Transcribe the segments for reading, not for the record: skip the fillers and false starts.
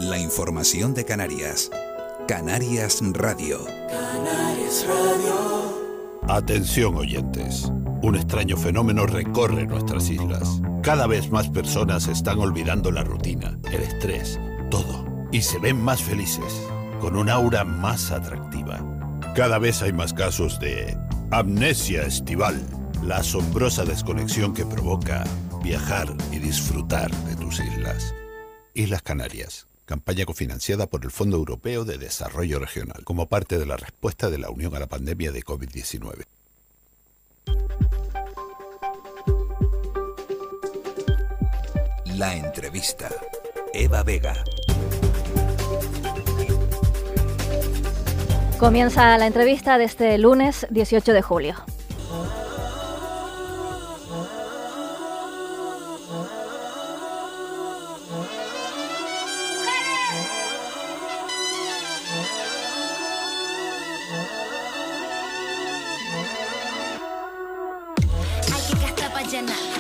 La información de Canarias. Canarias Radio. Canarias Radio. Atención, oyentes. Un extraño fenómeno recorre nuestras islas. Cada vez más personas están olvidando la rutina, el estrés, todo. Y se ven más felices, con un aura más atractiva. Cada vez hay más casos de amnesia estival, la asombrosa desconexión que provoca viajar y disfrutar de tus islas. Islas Canarias. Campaña cofinanciada por el Fondo Europeo de Desarrollo Regional, como parte de la respuesta de la Unión a la pandemia de COVID-19. La entrevista. Eva Vega. Comienza la entrevista de este lunes 18 de julio.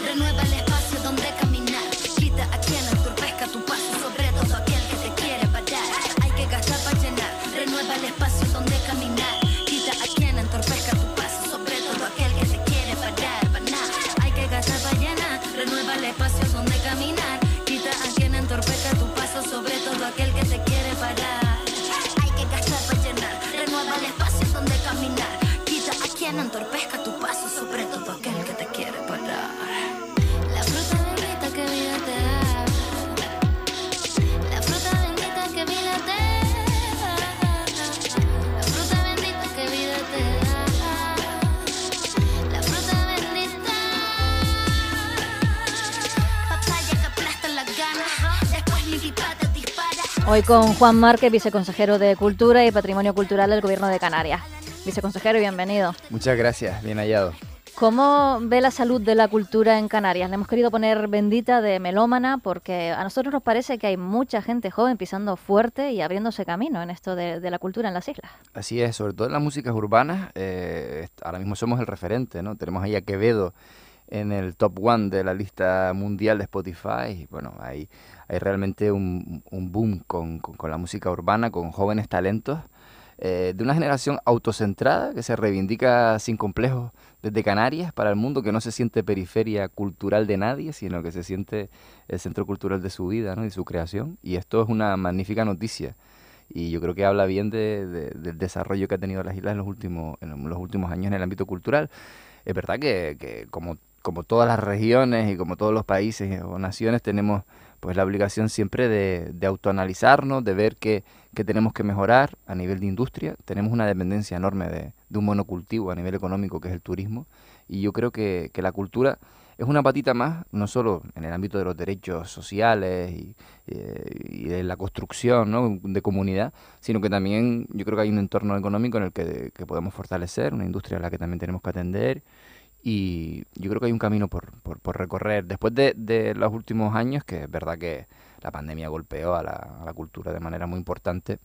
Renueva el espacio donde caminar. Quita a quien entorpezca tu paso, sobre todo aquel que te quiere parar. Hay que gastar para llenar. Renueva el espacio donde caminar. Quita a quien entorpezca tu paso, sobre todo aquel que te quiere parar. Hay que gastar para llenar. Renueva el espacio donde caminar. Quita a quien entorpezca tu paso, sobre todo aquel que te quiere parar. Hay que gastar para llenar. Renueva el espacio donde caminar. Quita a quien entorpezca tu paso, sobre todo aquel que te quiere parar. Hoy con Juan Márquez, viceconsejero de Cultura y Patrimonio Cultural del Gobierno de Canarias. Viceconsejero, bienvenido. Muchas gracias, bien hallado. ¿Cómo ve la salud de la cultura en Canarias? Le hemos querido poner bendita de melómana porque a nosotros nos parece que hay mucha gente joven pisando fuerte y abriéndose camino en esto de la cultura en las islas. Así es, sobre todo en las músicas urbanas, ahora mismo somos el referente, ¿no? Tenemos ahí a Quevedo en el top 1 de la lista mundial de Spotify. Y bueno, hay realmente un boom con la música urbana, con jóvenes talentos, de una generación autocentrada que se reivindica sin complejos desde Canarias para el mundo, que no se siente periferia cultural de nadie, sino que se siente el centro cultural de su vida, ¿no? Y su creación. Y esto es una magnífica noticia. Y yo creo que habla bien del desarrollo que ha tenido las islas en los últimos años en el ámbito cultural. Es verdad que como todas las regiones y como todos los países o naciones, tenemos pues la obligación siempre de autoanalizarnos, de ver qué tenemos que mejorar a nivel de industria. Tenemos una dependencia enorme de un monocultivo a nivel económico, que es el turismo, y yo creo que la cultura es una patita más, no solo en el ámbito de los derechos sociales y de la construcción, ¿no?, de comunidad, sino que también yo creo que hay un entorno económico en el que podemos fortalecer, una industria a la que también tenemos que atender. Y yo creo que hay un camino por recorrer. Después de los últimos años, que es verdad que la pandemia golpeó a la cultura de manera muy importante,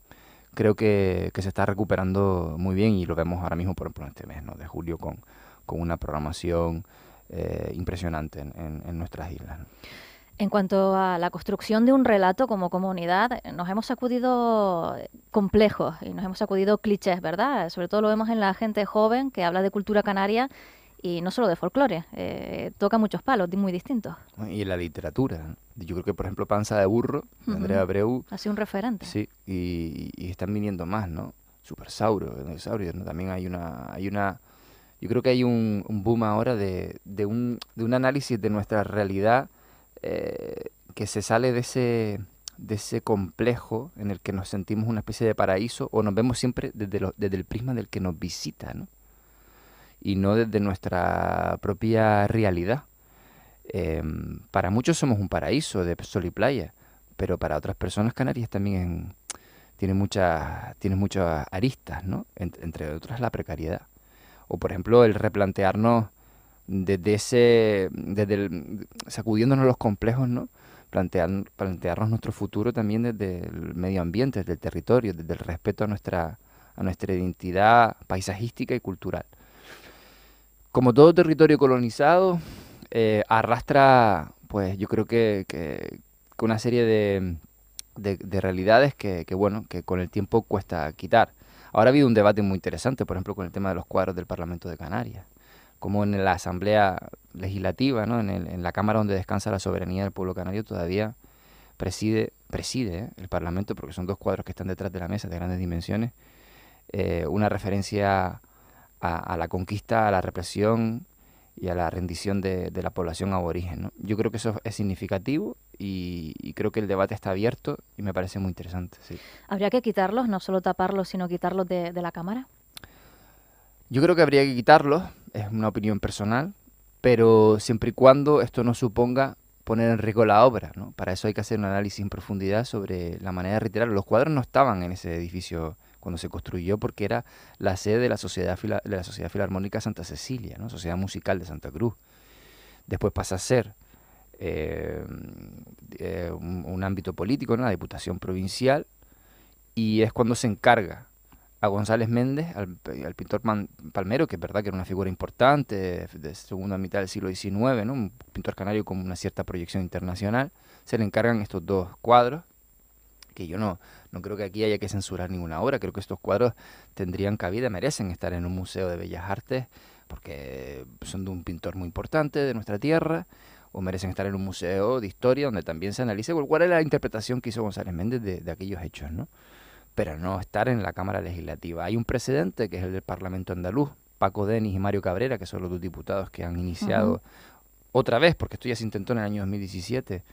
creo que se está recuperando muy bien, y lo vemos ahora mismo, por ejemplo, en este mes, ¿no?, de julio, con una programación impresionante en nuestras islas, ¿no? En cuanto a la construcción de un relato como comunidad, nos hemos sacudido complejos y nos hemos sacudido clichés, ¿verdad? Sobre todo lo vemos en la gente joven que habla de cultura canaria, y no solo de folclore, toca muchos palos muy distintos. Y en la literatura, yo creo que, por ejemplo, Panza de Burro, de Andrea Abreu, ha sido un referente. Sí, y están viniendo más, ¿no? Supersauro, ¿no? También hay una yo creo que hay un boom ahora de un análisis de nuestra realidad, que se sale de ese complejo en el que nos sentimos una especie de paraíso, o nos vemos siempre desde el prisma del que nos visita, ¿no?, y no desde nuestra propia realidad. Para muchos somos un paraíso de sol y playa, pero para otras personas Canarias también tiene muchas aristas, ¿no? Entre otras la precariedad. O, por ejemplo, el replantearnos sacudiéndonos los complejos, ¿no? Plantearnos nuestro futuro también desde el medio ambiente, desde el territorio, desde el respeto a nuestra identidad paisajística y cultural. Como todo territorio colonizado, arrastra, pues yo creo que una serie de de realidades bueno, que con el tiempo cuesta quitar. Ahora ha habido un debate muy interesante, por ejemplo, con el tema de los cuadros del Parlamento de Canarias, como en la Asamblea Legislativa, ¿no? En la Cámara donde descansa la soberanía del pueblo canario, todavía preside el Parlamento, porque son 2 cuadros que están detrás de la mesa de grandes dimensiones, una referencia a la conquista, a la represión y a la rendición de la población aborigen, ¿no? Yo creo que eso es significativo y creo que el debate está abierto y me parece muy interesante. Sí. ¿Habría que quitarlos, no solo taparlos, sino quitarlos de la cámara? Yo creo que habría que quitarlos, es una opinión personal, pero siempre y cuando esto no suponga poner en riesgo la obra, ¿no? Para eso hay que hacer un análisis en profundidad sobre la manera de retirarlos. Los cuadros no estaban en ese edificio cuando se construyó porque era la sede de la Sociedad Filarmónica Santa Cecilia, ¿no? Sociedad Musical de Santa Cruz. Después pasa a ser un ámbito político, ¿no? La Diputación Provincial, y es cuando se encarga a González Méndez, al pintor Palmero, que es verdad que era una figura importante de segunda mitad del siglo XIX, ¿no? Un pintor canario con una cierta proyección internacional. Se le encargan estos 2 cuadros, que yo no creo que aquí haya que censurar ninguna obra. Creo que estos cuadros tendrían cabida, merecen estar en un museo de bellas artes, porque son de un pintor muy importante de nuestra tierra, o merecen estar en un museo de historia donde también se analice cuál es la interpretación que hizo González Méndez de aquellos hechos, ¿no? Pero no estar en la Cámara Legislativa. Hay un precedente que es el del Parlamento andaluz, Paco Denis y Mario Cabrera, que son los 2 diputados que han iniciado otra vez, porque esto ya se intentó en el año 2017,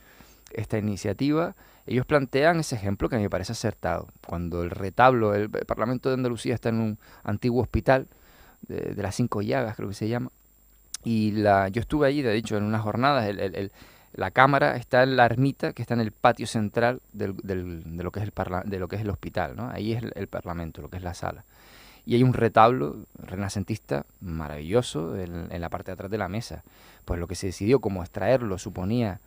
esta iniciativa. Ellos plantean ese ejemplo que a mí me parece acertado. Cuando el retablo, el Parlamento de Andalucía está en un antiguo hospital de las 5 llagas, creo que se llama, y yo estuve allí, de hecho, en unas jornadas, la cámara está en la ermita que está en el patio central de lo que es el hospital, ¿no? Ahí es el Parlamento, lo que es la sala. Y hay un retablo renacentista maravilloso en la parte de atrás de la mesa. Pues lo que se decidió, como extraerlo suponía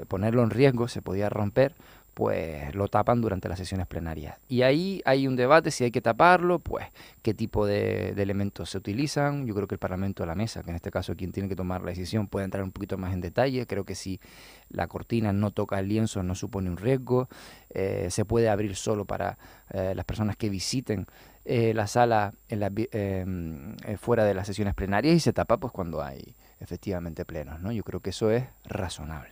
ponerlo en riesgo, se podía romper, pues lo tapan durante las sesiones plenarias. Y ahí hay un debate si hay que taparlo, pues qué tipo de elementos se utilizan. Yo creo que el Parlamento de la mesa, que en este caso quien tiene que tomar la decisión, puede entrar un poquito más en detalle. Creo que si la cortina no toca el lienzo no supone un riesgo. Se puede abrir solo para las personas que visiten la sala fuera de las sesiones plenarias, y se tapa pues cuando hay efectivamente plenos, ¿no? Yo creo que eso es razonable.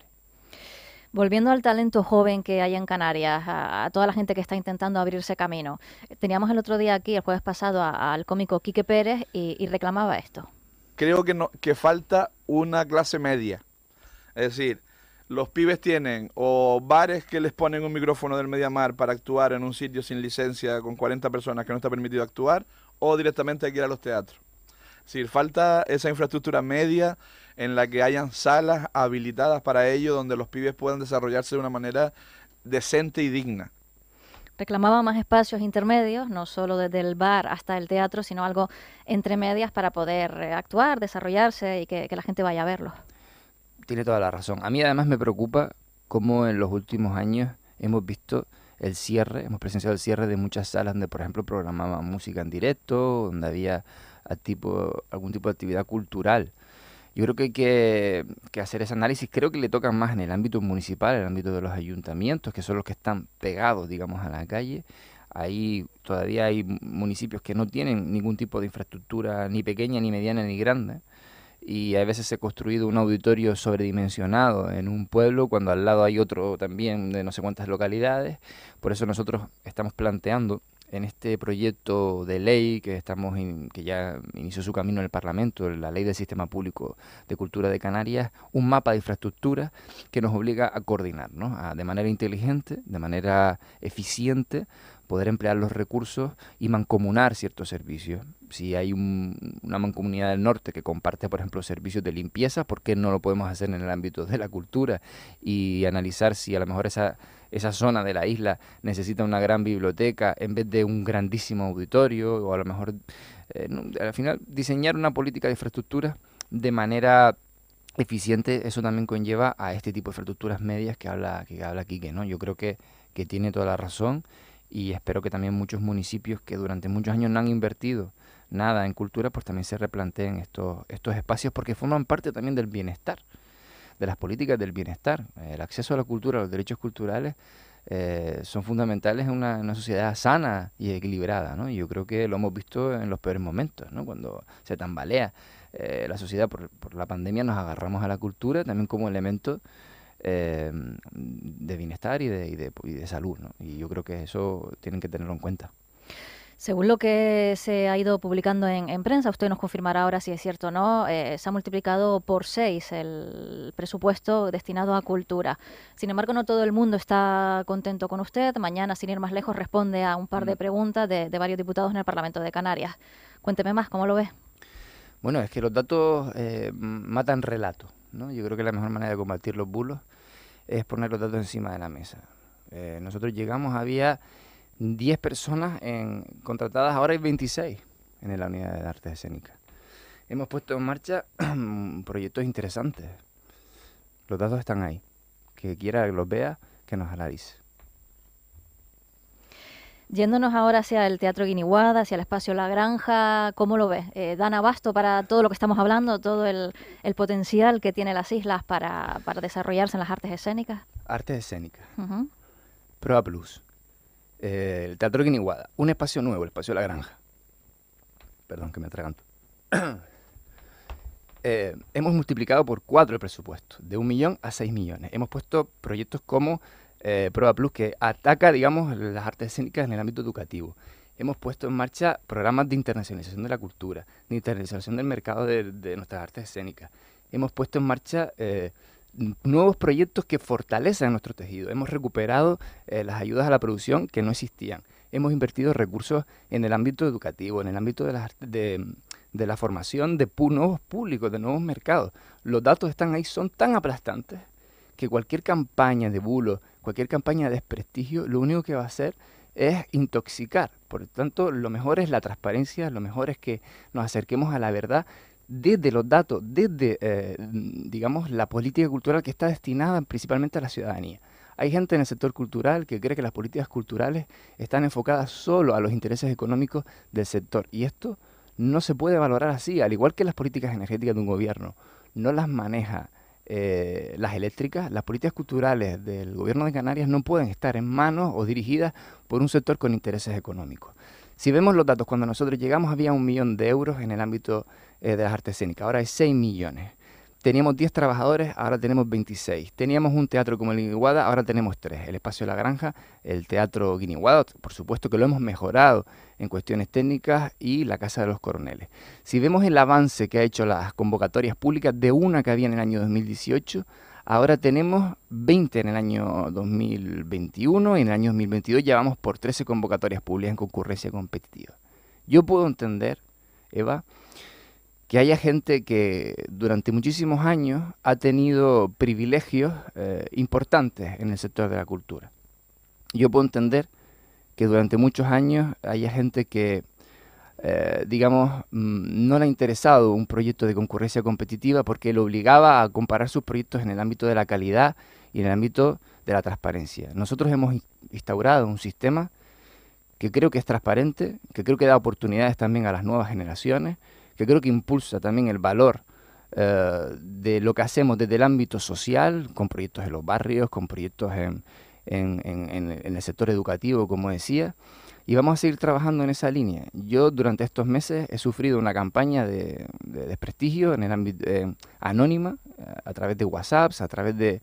Volviendo al talento joven que hay en Canarias, a toda la gente que está intentando abrirse camino. Teníamos el otro día aquí, el jueves pasado, al cómico Quique Pérez y reclamaba esto. Creo que falta una clase media. Es decir, los pibes tienen o bares que les ponen un micrófono del Mediamar para actuar en un sitio sin licencia con 40 personas que no está permitido actuar, o directamente hay que ir a los teatros. Es decir, falta esa infraestructura media en la que hayan salas habilitadas para ello, donde los pibes puedan desarrollarse de una manera decente y digna. Reclamaba más espacios intermedios, no solo desde el bar hasta el teatro, sino algo entre medias para poder actuar, desarrollarse y que la gente vaya a verlos. Tiene toda la razón. A mí además me preocupa cómo en los últimos años hemos visto hemos presenciado el cierre de muchas salas donde, por ejemplo, programaban música en directo, donde había algún tipo de actividad cultural. Yo creo que hay que hacer ese análisis. Creo que le toca más en el ámbito municipal, en el ámbito de los ayuntamientos, que son los que están pegados, digamos, a la calle. Ahí todavía hay municipios que no tienen ningún tipo de infraestructura, ni pequeña, ni mediana, ni grande. Y a veces se ha construido un auditorio sobredimensionado en un pueblo cuando al lado hay otro también de no sé cuántas localidades. Por eso nosotros estamos planteando en este proyecto de ley que ya inició su camino en el Parlamento, la Ley del Sistema Público de Cultura de Canarias, un mapa de infraestructura que nos obliga a coordinar, ¿no? De manera inteligente, de manera eficiente, poder emplear los recursos y mancomunar ciertos servicios. Si hay una mancomunidad del norte que comparte, por ejemplo, servicios de limpieza, ¿por qué no lo podemos hacer en el ámbito de la cultura? Y analizar si a lo mejor esa zona de la isla necesita una gran biblioteca en vez de un grandísimo auditorio, o a lo mejor, al final, diseñar una política de infraestructura de manera eficiente. Eso también conlleva a este tipo de infraestructuras medias que habla Quique, ¿no? Yo creo que tiene toda la razón. Y espero que también muchos municipios que durante muchos años no han invertido nada en cultura, pues también se replanteen estos espacios, porque forman parte también del bienestar, de las políticas del bienestar. El acceso a la cultura, a los derechos culturales, son fundamentales en una sociedad sana y equilibrada, ¿no? Y yo creo que lo hemos visto en los peores momentos, ¿no? Cuando se tambalea la sociedad por la pandemia, nos agarramos a la cultura también como elemento de bienestar y de salud, ¿no? Y yo creo que eso tienen que tenerlo en cuenta. Según lo que se ha ido publicando en prensa, usted nos confirmará ahora si es cierto o no, se ha multiplicado por 6 el presupuesto destinado a cultura. Sin embargo, no todo el mundo está contento con usted. Mañana, sin ir más lejos, responde a un par de preguntas de varios diputados en el Parlamento de Canarias. Cuénteme más, ¿cómo lo ve? Bueno, es que los datos matan relatos, ¿no? Yo creo que la mejor manera de combatir los bulos es poner los datos encima de la mesa. Nosotros llegamos, había 10 personas contratadas, ahora hay 26 en la unidad de artes escénicas. Hemos puesto en marcha proyectos interesantes. Los datos están ahí. Que quiera que los vea, que nos analice. Yéndonos ahora hacia el Teatro Guiniguada, hacia el Espacio La Granja, ¿cómo lo ves? ¿Dan abasto para todo lo que estamos hablando, todo el potencial que tienen las islas para desarrollarse en las artes escénicas? Artes escénicas. Uh-huh. Proa Plus. El Teatro Guiniguada. Un espacio nuevo, el Espacio La Granja. Perdón, que me atraganto. Hemos multiplicado por 4 el presupuesto, de 1 millón a 6 millones. Hemos puesto proyectos como Proa Plus, que ataca, digamos, las artes escénicas en el ámbito educativo. Hemos puesto en marcha programas de internacionalización de la cultura, de internacionalización del mercado de nuestras artes escénicas. Hemos puesto en marcha nuevos proyectos que fortalecen nuestro tejido. Hemos recuperado las ayudas a la producción que no existían. Hemos invertido recursos en el ámbito educativo, en el ámbito de la formación de nuevos públicos, de nuevos mercados. Los datos están ahí, son tan aplastantes que cualquier campaña de bulo, cualquier campaña de desprestigio, lo único que va a hacer es intoxicar. Por lo tanto, lo mejor es la transparencia, lo mejor es que nos acerquemos a la verdad desde los datos, desde, digamos, la política cultural que está destinada principalmente a la ciudadanía. Hay gente en el sector cultural que cree que las políticas culturales están enfocadas solo a los intereses económicos del sector. Y esto no se puede valorar así, al igual que las políticas energéticas de un gobierno. No las maneja las eléctricas. Las políticas culturales del gobierno de Canarias no pueden estar en manos o dirigidas por un sector con intereses económicos. Si vemos los datos, cuando nosotros llegamos había 1 millón de euros en el ámbito de las artes escénicas, ahora hay 6 millones. Teníamos 10 trabajadores, ahora tenemos 26. Teníamos un teatro como el Guiniguada, ahora tenemos 3. El Espacio La Granja, el Teatro Guiniguada, por supuesto que lo hemos mejorado en cuestiones técnicas, y la Casa de los Coroneles. Si vemos el avance que ha hecho las convocatorias públicas, de una que había en el año 2018, ahora tenemos 20 en el año 2021 y en el año 2022 ya vamos por 13 convocatorias públicas en concurrencia competitiva. Yo puedo entender, Eva, que haya gente que durante muchísimos años ha tenido privilegios importantes en el sector de la cultura. Yo puedo entender que durante muchos años haya gente que, digamos, no le ha interesado un proyecto de concurrencia competitiva porque lo obligaba a comparar sus proyectos en el ámbito de la calidad y en el ámbito de la transparencia. Nosotros hemos instaurado un sistema que creo que es transparente, que creo que da oportunidades también a las nuevas generaciones, que creo que impulsa también el valor de lo que hacemos desde el ámbito social, con proyectos en los barrios, con proyectos en el sector educativo, como decía, y vamos a seguir trabajando en esa línea. Yo durante estos meses he sufrido una campaña de desprestigio en el ámbito anónima, a través de WhatsApps, a través de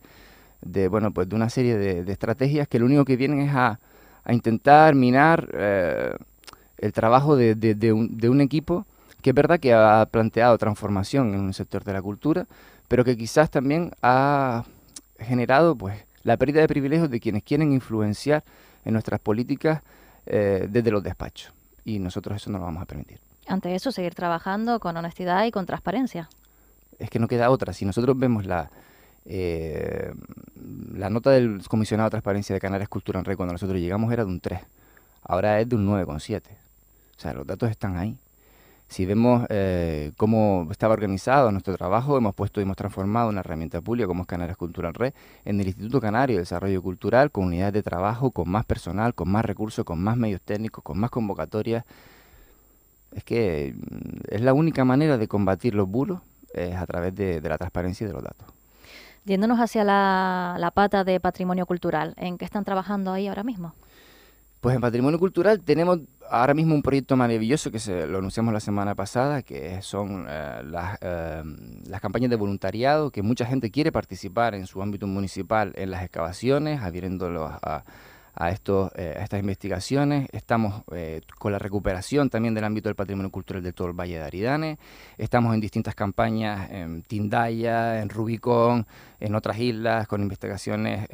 una serie de estrategias que lo único que vienen es a intentar minar el trabajo de un equipo que es verdad que ha planteado transformación en un sector de la cultura, pero que quizás también ha generado pues la pérdida de privilegios de quienes quieren influenciar en nuestras políticas desde los despachos. Y nosotros eso no lo vamos a permitir. Ante eso, seguir trabajando con honestidad y con transparencia. Es que no queda otra. Si nosotros vemos la nota del comisionado de transparencia de Canarias Cultura en Red, cuando nosotros llegamos era de un 3, ahora es de un 9,7. O sea, los datos están ahí. Si vemos cómo estaba organizado nuestro trabajo, hemos transformado una herramienta pública como es Canarias Cultura en Red en el Instituto Canario de Desarrollo Cultural, con unidades de trabajo, con más personal, con más recursos, con más medios técnicos, con más convocatorias. Es que es la única manera de combatir los bulos, es a través de la transparencia y de los datos. Yéndonos hacia la pata de patrimonio cultural, ¿en qué están trabajando ahí ahora mismo? Pues en Patrimonio Cultural tenemos ahora mismo un proyecto maravilloso que lo anunciamos la semana pasada, que son las campañas de voluntariado, que mucha gente quiere participar en su ámbito municipal en las excavaciones, adhiriéndolos a estas investigaciones. Estamos con la recuperación también del ámbito del patrimonio cultural de todo el Valle de Aridane. Estamos en distintas campañas en Tindaya, en Rubicón, en otras islas, con investigaciones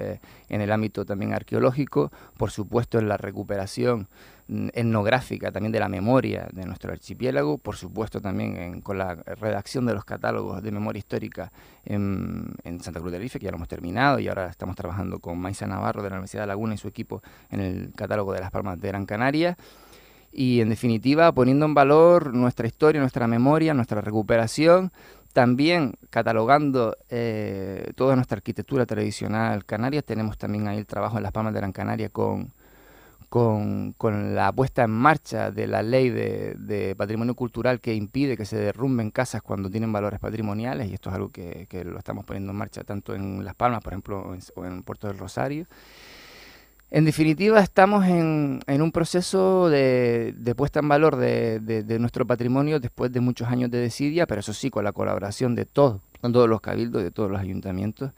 en el ámbito también arqueológico. Por supuesto, en la recuperación etnográfica también de la memoria de nuestro archipiélago, por supuesto también con la redacción de los catálogos de memoria histórica en Santa Cruz de Tenerife, que ya lo hemos terminado, y ahora estamos trabajando con Maisa Navarro de la Universidad de Laguna y su equipo en el catálogo de Las Palmas de Gran Canaria, y en definitiva poniendo en valor nuestra historia, nuestra memoria, nuestra recuperación, también catalogando toda nuestra arquitectura tradicional canaria. Tenemos también ahí el trabajo en Las Palmas de Gran Canaria con la puesta en marcha de la ley de patrimonio cultural que impide que se derrumben casas cuando tienen valores patrimoniales, y esto es algo que lo estamos poniendo en marcha tanto en Las Palmas, por ejemplo, o en Puerto del Rosario. En definitiva, estamos en un proceso de puesta en valor de nuestro patrimonio después de muchos años de desidia, pero eso sí, con la colaboración de todos los cabildos, de todos los ayuntamientos,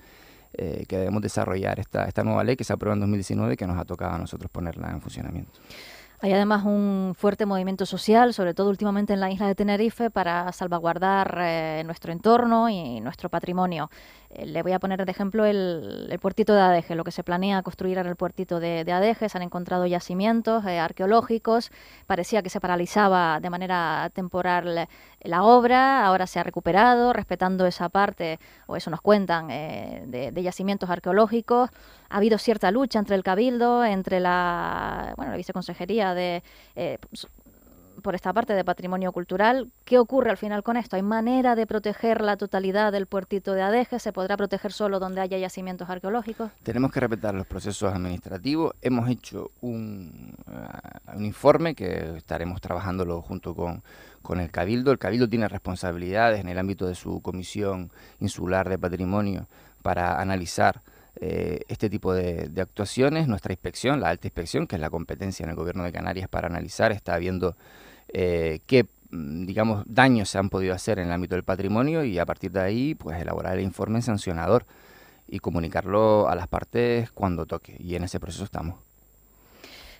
que debemos desarrollar esta nueva ley que se aprobó en 2019 y que nos ha tocado a nosotros ponerla en funcionamiento. Hay además un fuerte movimiento social, sobre todo últimamente en la isla de Tenerife, para salvaguardar nuestro entorno y nuestro patrimonio. Le voy a poner de ejemplo el puertito de Adeje, lo que se planea construir en el puertito de Adeje. Se han encontrado yacimientos arqueológicos, parecía que se paralizaba de manera temporal la obra, ahora se ha recuperado, respetando esa parte, o eso nos cuentan, de yacimientos arqueológicos. Ha habido cierta lucha entre el Cabildo, entre la Viceconsejería por esta parte de patrimonio cultural. ¿Qué ocurre al final con esto? ¿Hay manera de proteger la totalidad del puertito de Adeje? ¿Se podrá proteger solo donde haya yacimientos arqueológicos? Tenemos que respetar los procesos administrativos. Hemos hecho un informe que estaremos trabajándolo junto con el Cabildo. El Cabildo tiene responsabilidades en el ámbito de su Comisión Insular de Patrimonio para analizar este tipo de actuaciones. Nuestra inspección, la alta inspección, que es la competencia en el Gobierno de Canarias para analizar, está viendo qué daños se han podido hacer en el ámbito del patrimonio, y a partir de ahí pues elaborar el informe sancionador y comunicarlo a las partes cuando toque, y en ese proceso estamos.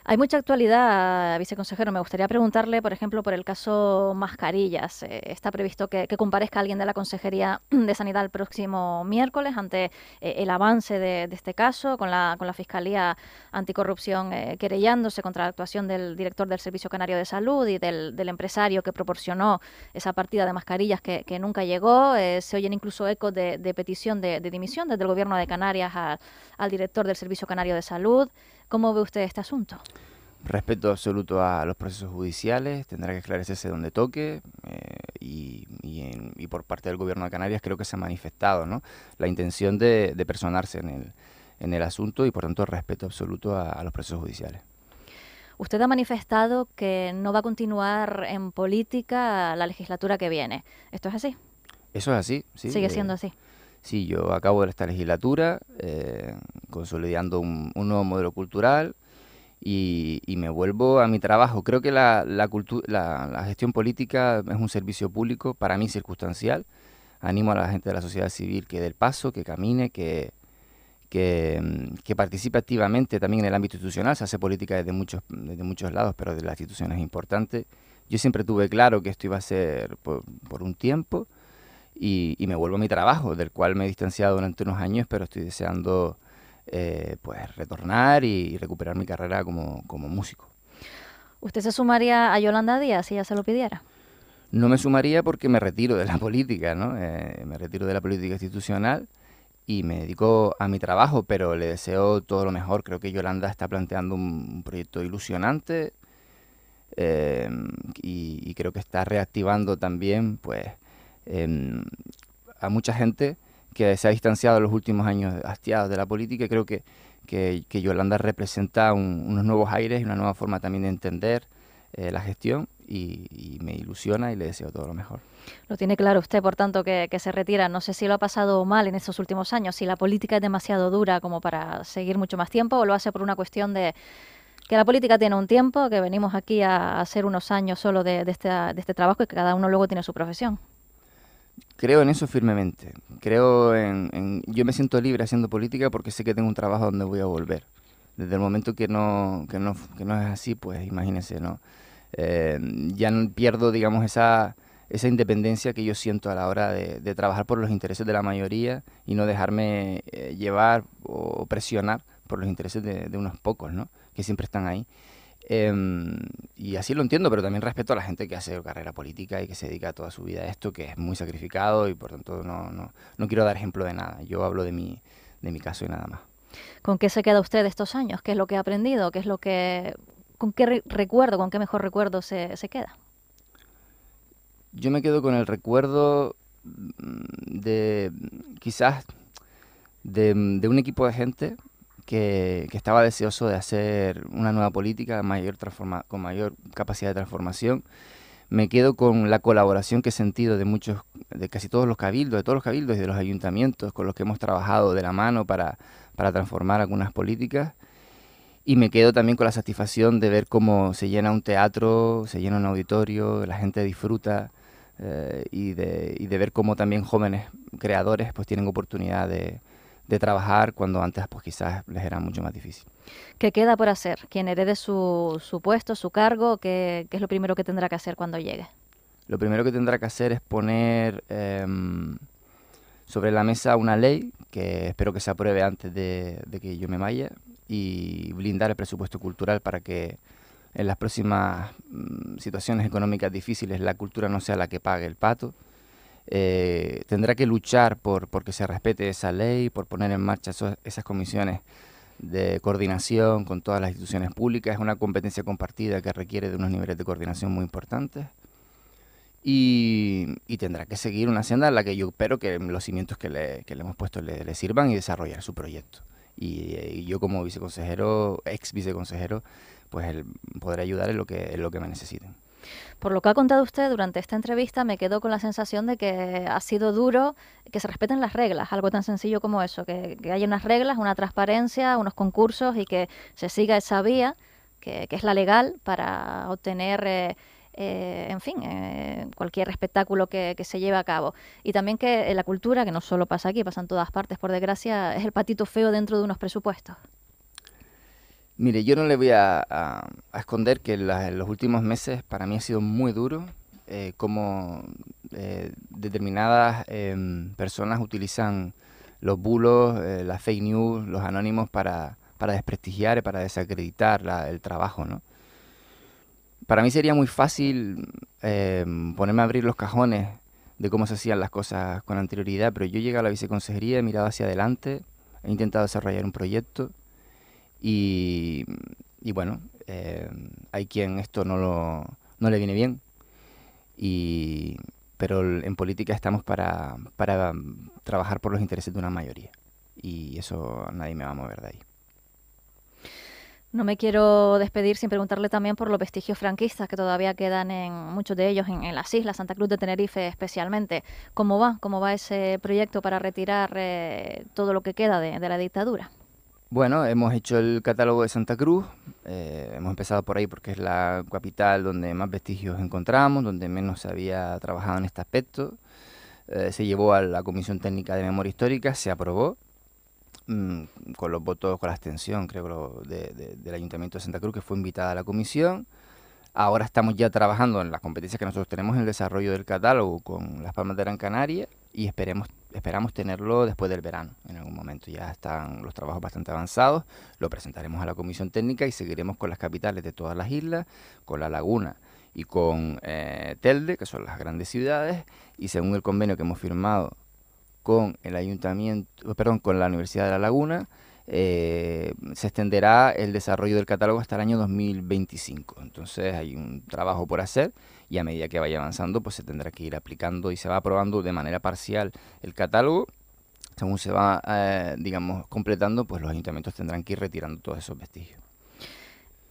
Hay mucha actualidad, viceconsejero. Me gustaría preguntarle, por ejemplo, por el caso mascarillas. Está previsto que comparezca alguien de la Consejería de Sanidad el próximo miércoles ante el avance de este caso, con la Fiscalía Anticorrupción querellándose contra la actuación del director del Servicio Canario de Salud y del empresario que proporcionó esa partida de mascarillas que nunca llegó. Se oyen incluso ecos de petición de dimisión desde el Gobierno de Canarias al director del Servicio Canario de Salud. ¿Cómo ve usted este asunto? Respeto absoluto a los procesos judiciales, tendrá que esclarecerse donde toque, y por parte del Gobierno de Canarias creo que se ha manifestado, ¿no?, la intención de personarse en el asunto, y por tanto respeto absoluto a los procesos judiciales. Usted ha manifestado que no va a continuar en política la legislatura que viene. ¿Esto es así? Eso es así, sí. ¿Sigue siendo así? Sí, yo acabo de esta legislatura consolidando un nuevo modelo cultural y me vuelvo a mi trabajo. Creo que la gestión política es un servicio público, para mí circunstancial. Animo a la gente de la sociedad civil que dé el paso, que camine, que participe activamente también en el ámbito institucional. Se hace política desde muchos lados, pero de las instituciones es importante. Yo siempre tuve claro que esto iba a ser por un tiempo. Y me vuelvo a mi trabajo, del cual me he distanciado durante unos años, pero estoy deseando pues retornar y recuperar mi carrera como músico. ¿Usted se sumaría a Yolanda Díaz si ella se lo pidiera? No me sumaría porque me retiro de la política, ¿no? Me retiro de la política institucional y me dedico a mi trabajo, pero le deseo todo lo mejor. Creo que Yolanda está planteando un proyecto ilusionante y creo que está reactivando también, pues, a mucha gente que se ha distanciado en los últimos años hastiados de la política. Y creo que Yolanda representa unos nuevos aires y una nueva forma también de entender la gestión, y me ilusiona y le deseo todo lo mejor. Lo tiene claro usted, por tanto, que se retira. No sé si lo ha pasado mal en estos últimos años, si la política es demasiado dura como para seguir mucho más tiempo, o lo hace por una cuestión de que la política tiene un tiempo, que venimos aquí a hacer unos años solo de este trabajo y que cada uno luego tiene su profesión. Creo en eso firmemente. Creo yo me siento libre haciendo política porque sé que tengo un trabajo donde voy a volver. Desde el momento que no es así, pues imagínense, ¿no? Ya no pierdo, digamos, esa independencia que yo siento a la hora de trabajar por los intereses de la mayoría y no dejarme llevar o presionar por los intereses de unos pocos, ¿no? Que siempre están ahí. Y así lo entiendo, pero también respeto a la gente que hace carrera política y que se dedica toda su vida a esto, que es muy sacrificado y por tanto no quiero dar ejemplo de nada. Yo hablo de mi caso y nada más. ¿Con qué se queda usted estos años? ¿Qué es lo que ha aprendido? ¿Con qué recuerdo, con qué mejor recuerdo se queda? Yo me quedo con el recuerdo quizás de un equipo de gente que estaba deseoso de hacer una nueva política con mayor capacidad de transformación. Me quedo con la colaboración que he sentido de casi todos los cabildos, y de los ayuntamientos con los que hemos trabajado de la mano para transformar algunas políticas. Y me quedo también con la satisfacción de ver cómo se llena un teatro, se llena un auditorio, la gente disfruta y de ver cómo también jóvenes creadores pues tienen oportunidad de trabajar cuando antes pues quizás les era mucho más difícil. ¿Qué queda por hacer? ¿Quien herede su puesto, su cargo? ¿Qué es lo primero que tendrá que hacer cuando llegue? Lo primero que tendrá que hacer es poner sobre la mesa una ley que espero que se apruebe antes de que yo me vaya y blindar el presupuesto cultural para que en las próximas situaciones económicas difíciles la cultura no sea la que pague el pato. Tendrá que luchar por que se respete esa ley, por poner en marcha esas comisiones de coordinación con todas las instituciones públicas. Es una competencia compartida que requiere de unos niveles de coordinación muy importantes. Y tendrá que seguir una senda en la que yo espero que los cimientos que le hemos puesto le sirvan y desarrollar su proyecto. Y yo como ex viceconsejero, pues podré ayudar en lo que me necesiten. Por lo que ha contado usted durante esta entrevista, me quedo con la sensación de que ha sido duro que se respeten las reglas, algo tan sencillo como eso, que haya unas reglas, una transparencia, unos concursos y que se siga esa vía, que es la legal, para obtener cualquier espectáculo que se lleve a cabo. Y también que la cultura, que no solo pasa aquí, pasa en todas partes, por desgracia, es el patito feo dentro de unos presupuestos. Mire, yo no le voy a esconder que en los últimos meses para mí ha sido muy duro cómo determinadas personas utilizan los bulos, las fake news, los anónimos para desprestigiar y para desacreditar el trabajo, ¿no? Para mí sería muy fácil ponerme a abrir los cajones de cómo se hacían las cosas con anterioridad, pero yo llegué a la viceconsejería, he mirado hacia adelante, he intentado desarrollar un proyecto y bueno, hay quien esto no le viene bien, pero en política estamos para trabajar por los intereses de una mayoría y eso nadie me va a mover de ahí. No me quiero despedir sin preguntarle también por los vestigios franquistas que todavía quedan muchos de ellos en las islas, Santa Cruz de Tenerife especialmente. ¿Cómo va ese proyecto para retirar todo lo que queda de la dictadura? Bueno, hemos hecho el catálogo de Santa Cruz, hemos empezado por ahí porque es la capital donde más vestigios encontramos, donde menos se había trabajado en este aspecto. Se llevó a la Comisión Técnica de Memoria Histórica, se aprobó. Con los votos, con la abstención, creo, del Ayuntamiento de Santa Cruz, que fue invitada a la comisión. Ahora estamos ya trabajando en las competencias que nosotros tenemos en el desarrollo del catálogo con Las Palmas de Gran Canaria y esperamos tenerlo después del verano. En algún momento ya están los trabajos bastante avanzados, lo presentaremos a la comisión técnica y seguiremos con las capitales de todas las islas, con La Laguna y con Telde, que son las grandes ciudades, y según el convenio que hemos firmado con con la Universidad de La Laguna, se extenderá el desarrollo del catálogo hasta el año 2025. Entonces hay un trabajo por hacer y a medida que vaya avanzando pues se tendrá que ir aplicando y se va aprobando de manera parcial el catálogo. Según se va, completando, pues los ayuntamientos tendrán que ir retirando todos esos vestigios.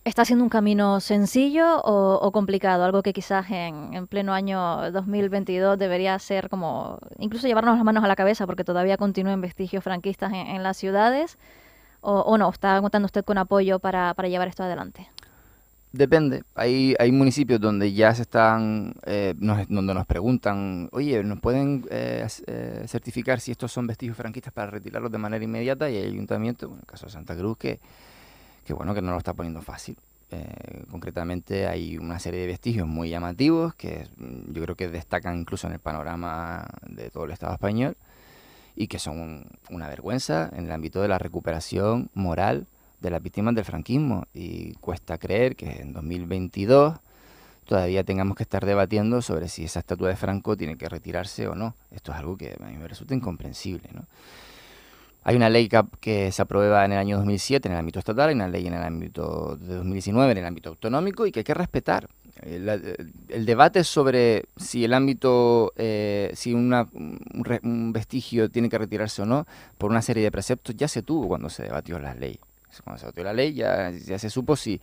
¿Está siendo un camino sencillo o complicado? Algo que quizás en pleno año 2022 debería ser como incluso llevarnos las manos a la cabeza porque todavía continúan vestigios franquistas en las ciudades. ¿O no? ¿Está contando usted con apoyo para llevar esto adelante? Depende. Hay municipios donde ya se están, donde nos preguntan, oye, ¿nos pueden certificar si estos son vestigios franquistas para retirarlos de manera inmediata? Y hay ayuntamientos, en el caso de Santa Cruz, que bueno, que no lo está poniendo fácil. Concretamente hay una serie de vestigios muy llamativos que yo creo que destacan incluso en el panorama de todo el Estado español y que son una vergüenza en el ámbito de la recuperación moral de las víctimas del franquismo. Y cuesta creer que en 2022 todavía tengamos que estar debatiendo sobre si esa estatua de Franco tiene que retirarse o no. Esto es algo que a mí me resulta incomprensible, ¿no? Hay una ley que se aprueba en el año 2007 en el ámbito estatal, y una ley en el ámbito de 2019 en el ámbito autonómico y que hay que respetar. El debate sobre si el ámbito, si un vestigio tiene que retirarse o no, por una serie de preceptos, ya se tuvo cuando se debatió la ley. Cuando se debatió la ley ya se supo si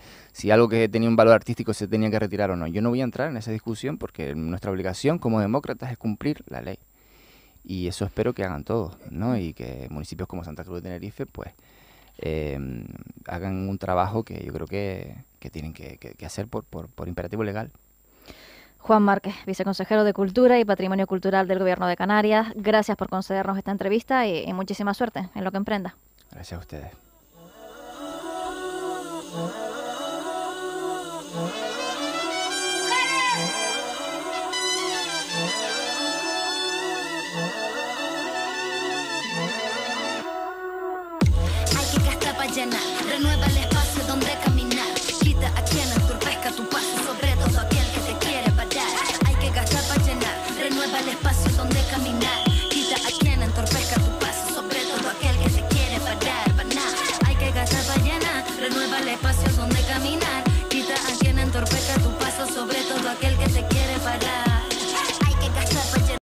algo que tenía un valor artístico se tenía que retirar o no. Yo no voy a entrar en esa discusión porque nuestra obligación como demócratas es cumplir la ley. Y eso espero que hagan todos, ¿no? Y que municipios como Santa Cruz de Tenerife, pues, hagan un trabajo que yo creo que tienen que hacer por imperativo legal. Juan Márquez, viceconsejero de Cultura y Patrimonio Cultural del Gobierno de Canarias, gracias por concedernos esta entrevista y muchísima suerte en lo que emprenda. Gracias a ustedes.